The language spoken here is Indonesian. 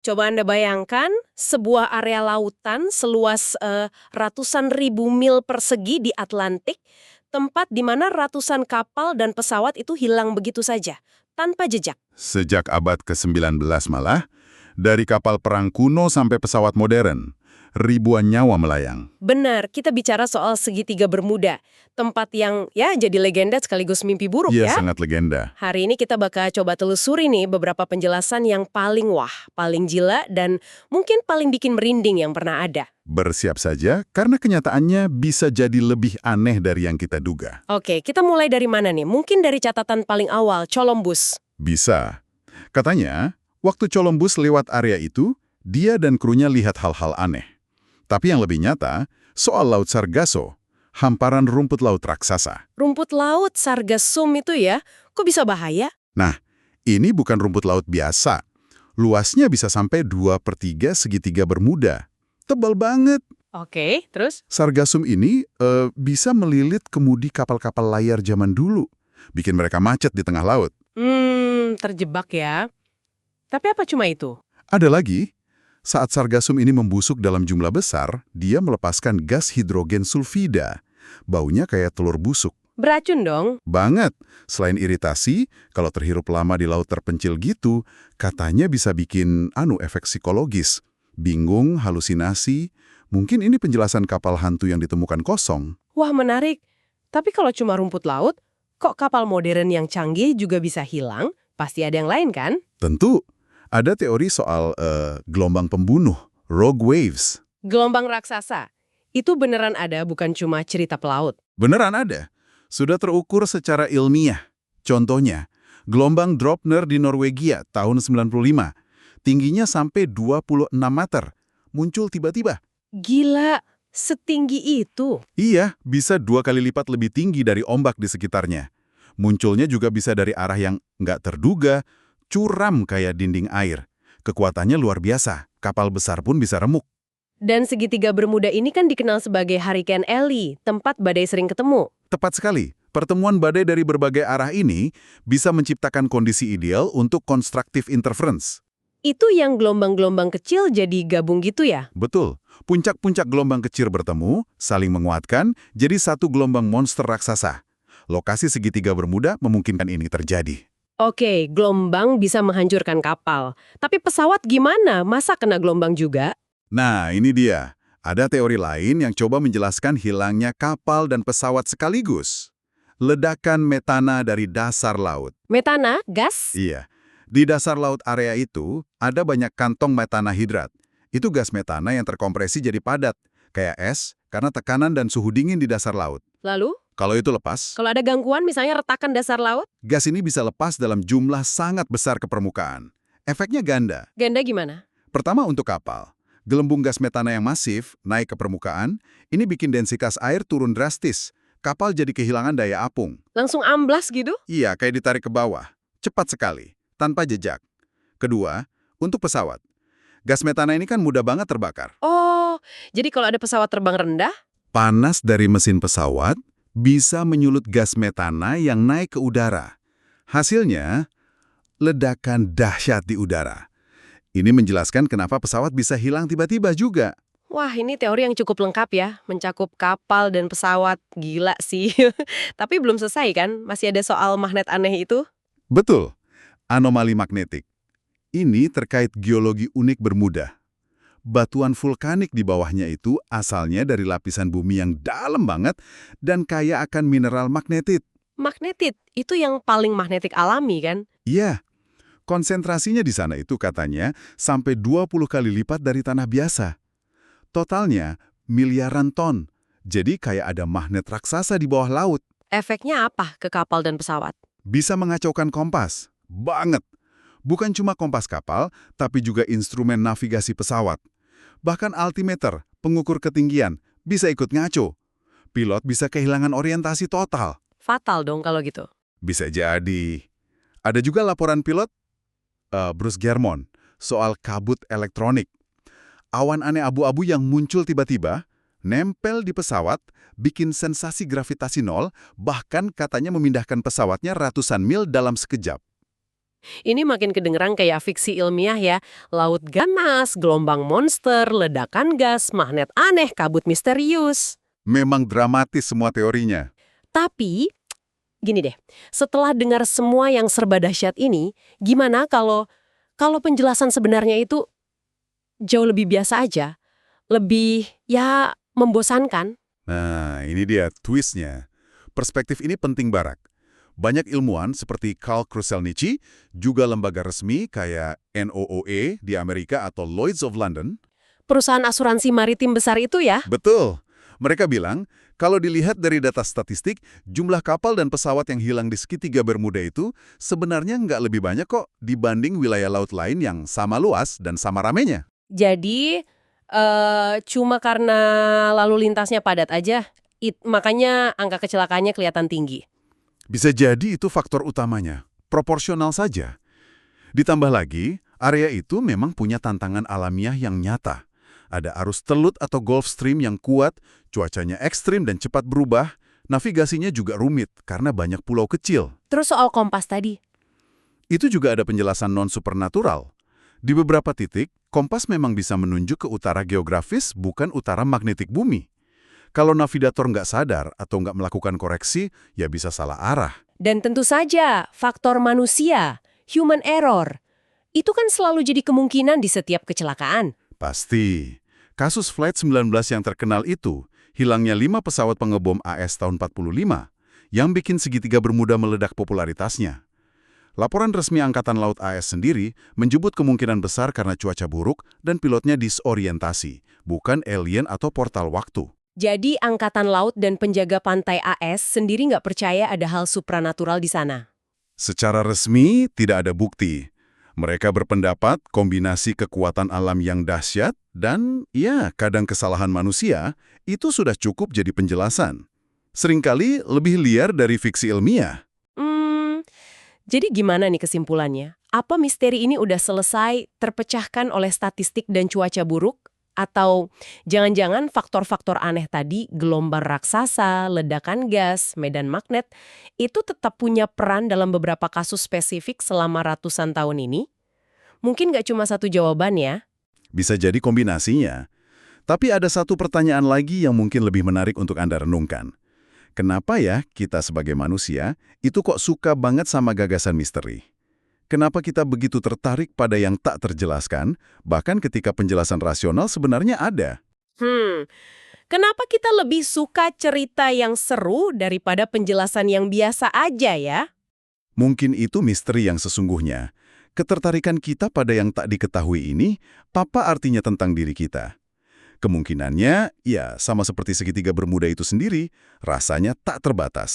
Coba Anda bayangkan sebuah area lautan seluas ratusan ribu mil persegi di Atlantik, tempat di mana ratusan kapal dan pesawat itu hilang begitu saja, tanpa jejak. Sejak abad ke-19 malah, dari kapal perang kuno sampai pesawat modern, ribuan nyawa melayang. Benar, kita bicara soal segitiga Bermuda, tempat yang ya jadi legenda sekaligus mimpi buruk Iya, ya. sangat legenda. Hari ini kita bakal coba telusuri nih beberapa penjelasan yang paling wah, paling gila, dan mungkin paling bikin merinding yang pernah ada. Bersiap saja, karena kenyataannya bisa jadi lebih aneh dari yang kita duga. Oke, kita mulai dari mana nih? Mungkin dari catatan paling awal, Columbus. Bisa. Katanya, waktu Columbus lewat area itu, dia dan krunya lihat hal-hal aneh. Tapi yang lebih nyata, soal Laut Sargasso, hamparan rumput laut raksasa. Rumput laut Sargassum itu ya, kok bisa bahaya? Nah, ini bukan rumput laut biasa. Luasnya bisa sampai 2/3 segitiga Bermuda. Tebal banget. Oke, terus? Sargassum ini bisa melilit kemudi kapal-kapal layar zaman dulu. Bikin mereka macet di tengah laut. Terjebak ya. Tapi apa cuma itu? Ada lagi, saat sargassum ini membusuk dalam jumlah besar, dia melepaskan gas hidrogen sulfida. Baunya kayak telur busuk. Beracun dong. Banget. Selain iritasi, kalau terhirup lama di laut terpencil gitu, katanya bisa bikin efek psikologis. Bingung, halusinasi. Mungkin ini penjelasan kapal hantu yang ditemukan kosong. Wah, menarik. Tapi kalau cuma rumput laut, kok kapal modern yang canggih juga bisa hilang? Pasti ada yang lain kan? Tentu, ada teori soal gelombang pembunuh, rogue waves. Gelombang raksasa. Itu beneran ada, bukan cuma cerita pelaut. Beneran ada. Sudah terukur secara ilmiah. Contohnya, gelombang Dropner di Norwegia tahun 95. Tingginya sampai 26 meter. Muncul tiba-tiba. Gila, setinggi itu. Iya, bisa 2 kali lipat lebih tinggi dari ombak di sekitarnya. Munculnya juga bisa dari arah yang nggak terduga, curam kayak dinding air. Kekuatannya luar biasa, kapal besar pun bisa remuk. Dan segitiga Bermuda ini kan dikenal sebagai Hurricane Alley, tempat badai sering ketemu. Tepat sekali, pertemuan badai dari berbagai arah ini bisa menciptakan kondisi ideal untuk constructive interference. Itu yang gelombang-gelombang kecil jadi gabung gitu ya? Betul, puncak-puncak gelombang kecil bertemu, saling menguatkan, jadi satu gelombang monster raksasa. Lokasi segitiga Bermuda memungkinkan ini terjadi. Oke, gelombang bisa menghancurkan kapal. Tapi pesawat gimana? Masa kena gelombang juga? Nah, ini dia. Ada teori lain yang coba menjelaskan hilangnya kapal dan pesawat sekaligus. Ledakan metana dari dasar laut. Metana, gas? Iya, di dasar laut area itu ada banyak kantong metana hidrat. Itu gas metana yang terkompresi jadi padat, kayak es, karena tekanan dan suhu dingin di dasar laut. Lalu, Kalau itu lepas, kalau ada gangguan misalnya retakan dasar laut, gas ini bisa lepas dalam jumlah sangat besar ke permukaan. Efeknya ganda. ganda gimana? Pertama untuk kapal. Gelembung gas metana yang masif naik ke permukaan, ini bikin densitas air turun drastis. Kapal jadi kehilangan daya apung. Langsung amblas gitu? Iya, kayak ditarik ke bawah. Cepat sekali, tanpa jejak. Kedua, untuk pesawat. Gas metana ini kan mudah banget terbakar. Oh, jadi kalau ada pesawat terbang rendah, Panas dari mesin pesawat bisa menyulut gas metana yang naik ke udara. Hasilnya, ledakan dahsyat di udara. Ini menjelaskan kenapa pesawat bisa hilang tiba-tiba juga. wah ini teori yang cukup lengkap ya, mencakup kapal dan pesawat. Gila sih. Tapi belum selesai kan? Masih ada soal magnet aneh itu? Betul, anomali magnetik. Ini terkait geologi unik Bermuda. Batuan vulkanik di bawahnya itu asalnya dari lapisan bumi yang dalam banget dan kaya akan mineral magnetit. Magnetit, itu yang paling magnetik alami kan? Iya, konsentrasinya di sana itu katanya sampai 20 kali lipat dari tanah biasa. Totalnya miliaran ton. Jadi kayak ada magnet raksasa di bawah laut. Efeknya apa ke kapal dan pesawat? Bisa mengacaukan kompas. Banget. Bukan cuma kompas kapal, tapi juga instrumen navigasi pesawat. Bahkan altimeter, pengukur ketinggian, bisa ikut ngaco. Pilot bisa kehilangan orientasi total. Fatal dong kalau gitu. Bisa jadi. Ada juga laporan pilot Bruce Germont soal kabut elektronik. Awan aneh abu-abu yang muncul tiba-tiba, nempel di pesawat, bikin sensasi gravitasi nol, bahkan katanya memindahkan pesawatnya ratusan mil dalam sekejap. Ini makin kedengeran kayak fiksi ilmiah ya. Laut ganas, gelombang monster, ledakan gas, magnet aneh, kabut misterius. Memang dramatis semua teorinya. Tapi, gini deh, setelah dengar semua yang serba dahsyat ini, gimana kalau penjelasan sebenarnya itu jauh lebih biasa aja? Lebih, ya, membosankan? Nah, ini dia twistnya. Perspektif ini penting Barak. Banyak ilmuwan seperti Carl Kruszelnicki, juga lembaga resmi kayak NOOE di Amerika atau Lloyd's of London. Perusahaan asuransi maritim besar itu ya? Betul. Mereka bilang, kalau dilihat dari data statistik, jumlah kapal dan pesawat yang hilang di segitiga Bermuda itu sebenarnya nggak lebih banyak kok dibanding wilayah laut lain yang sama luas dan sama ramenya. Jadi, cuma karena lalu lintasnya padat aja, makanya angka kecelakaannya kelihatan tinggi. Bisa jadi itu faktor utamanya, proporsional saja. Ditambah lagi, area itu memang punya tantangan alamiah yang nyata. Ada arus telut atau Gulf Stream yang kuat, cuacanya ekstrim dan cepat berubah, navigasinya juga rumit karena banyak pulau kecil. Terus soal kompas tadi, Itu juga ada penjelasan non-supernatural. Di beberapa titik, kompas memang bisa menunjuk ke utara geografis, bukan utara magnetik bumi. Kalau navigator nggak sadar atau nggak melakukan koreksi, ya bisa salah arah. dan tentu saja faktor manusia, human error, itu kan selalu jadi kemungkinan di setiap kecelakaan. Pasti. Kasus Flight 19 yang terkenal itu, hilangnya 5 pesawat pengebom AS tahun 45, yang bikin segitiga Bermuda meledak popularitasnya. Laporan resmi Angkatan Laut AS sendiri menyebut kemungkinan besar karena cuaca buruk dan pilotnya disorientasi, bukan alien atau portal waktu. Jadi Angkatan Laut dan penjaga pantai AS sendiri nggak percaya ada hal supranatural di sana. Secara resmi, tidak ada bukti. Mereka berpendapat kombinasi kekuatan alam yang dahsyat dan, ya, kadang kesalahan manusia, itu sudah cukup jadi penjelasan. Seringkali lebih liar dari fiksi ilmiah. Jadi gimana nih kesimpulannya? Apa misteri ini udah selesai terpecahkan oleh statistik dan cuaca buruk? Atau jangan-jangan faktor-faktor aneh tadi, gelombang raksasa, ledakan gas, medan magnet, itu tetap punya peran dalam beberapa kasus spesifik selama ratusan tahun ini? Mungkin nggak cuma satu jawaban ya. Bisa jadi kombinasinya. Tapi ada satu pertanyaan lagi yang mungkin lebih menarik untuk Anda renungkan. Kenapa ya kita sebagai manusia itu kok suka banget sama gagasan misteri? Kenapa kita begitu tertarik pada yang tak terjelaskan, bahkan ketika penjelasan rasional sebenarnya ada? Kenapa kita lebih suka cerita yang seru daripada penjelasan yang biasa aja ya? Mungkin itu misteri yang sesungguhnya. Ketertarikan kita pada yang tak diketahui ini, apa artinya tentang diri kita? Kemungkinannya, ya sama seperti segitiga Bermuda itu sendiri, rasanya tak terbatas.